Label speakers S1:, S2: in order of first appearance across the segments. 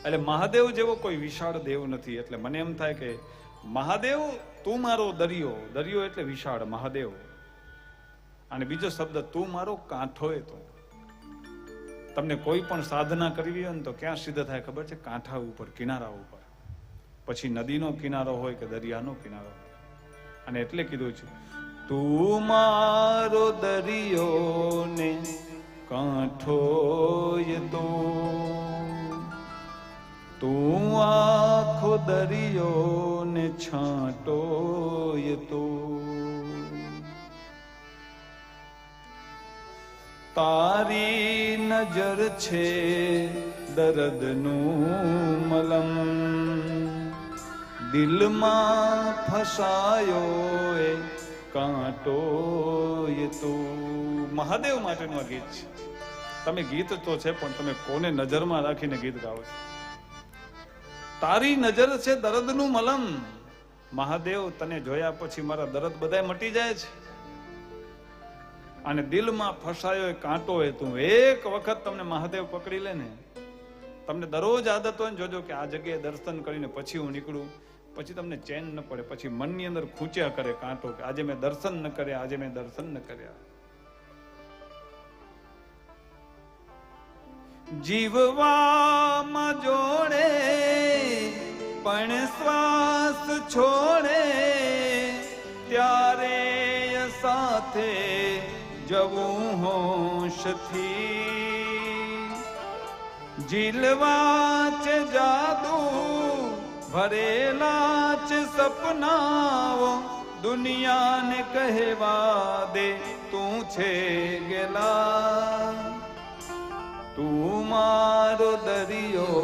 S1: એટલે મહાદેવ જેવો કોઈ વિશાળ દેવ નથી. એટલે મને એમ થાય કે મહાદેવ તું મારો દરિયો, દરિયો એટલે વિશાળ મહાદેવ. અને બીજો શબ્દ તું મારો કાંઠો. એ તો તમને કોઈ પણ સાધના કરવી હોય ને તો ક્યાં સિદ્ધ થાય ખબર છે? કાંઠા ઉપર, કિનારા ઉપર. પછી નદીનો કિનારો હોય કે દરિયાનો કિનારો હોય. અને એટલે કીધું છે તું મારો દરિયો ને કાંઠો તો, તું આખો દરિયો ને છાંટો તો, તારી નજર છે દર્દનું મલમ, દિલમાં ફસાયો એ કાંટો તો. મહાદેવ માટેનું આ ગીત છે. તમે ગીત તો છે પણ તમે કોને નજરમાં રાખીને ગીત ગાઓ છો? તારી નજર છે દર્દનું મલમ. મહાદેવ તને જોયા પછી મારા દર્દ બધાય મટી જાય છે. અને દિલમાં ફસાયો એ કાંટો એ તું. એક વખત તમને મહાદેવ પકડી લે ને, તમને દરરોજ આદત હોય ને, જોજો કે આ જગ્યાએ દર્શન કરીને પછી હું નીકળું, પછી તમને ચેન ન પડે. પછી મનની અંદર ખૂચ્યા કરે કાંટો કે આજે મેં દર્શન ન કર્યા, આજે મેં દર્શન ન કર્યા. જીવવામાં જોડે પણ શ્વાસ છોડે, ત્યારે સાથે જવું હોશથી. ઝીલવા છે જાદુ ભરેલા છે સપનાઓ, દુનિયાને કહેવા દે તું છે ગેલા. તું મારો દરિયો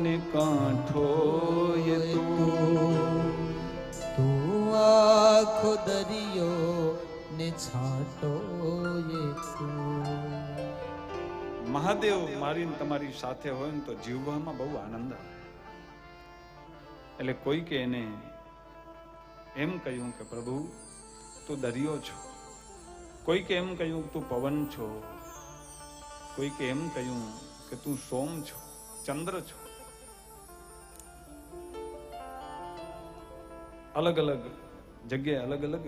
S1: ને કાંઠો તું,
S2: તું આખો દરિયો ને છાંટો તું.
S1: મહાદેવ મારીને તમારી સાથે હોય ને તો જીવવામાં બહુ આનંદ આવે. એટલે કોઈ કે એને એમ કહ્યું કે પ્રભુ તું દરિયો છો, કોઈ કે એમ કહ્યું તું પવન છો, કોઈ કે એમ કહ્યું કે તું સોમ છો, ચંદ્ર છો. અલગ અલગ જગ્યાએ અલગ અલગ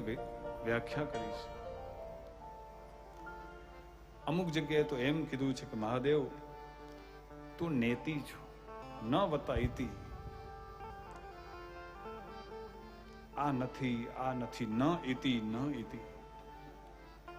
S1: વ્યાખ્યા કરી છે. અમુક જગ્યાએ તો એમ કીધું છે કે મહાદેવ તું નેતિ છો, ન વતા ઇતિ. આ નથી, આ નથી, ન ઇતિ, ન ઇતિ.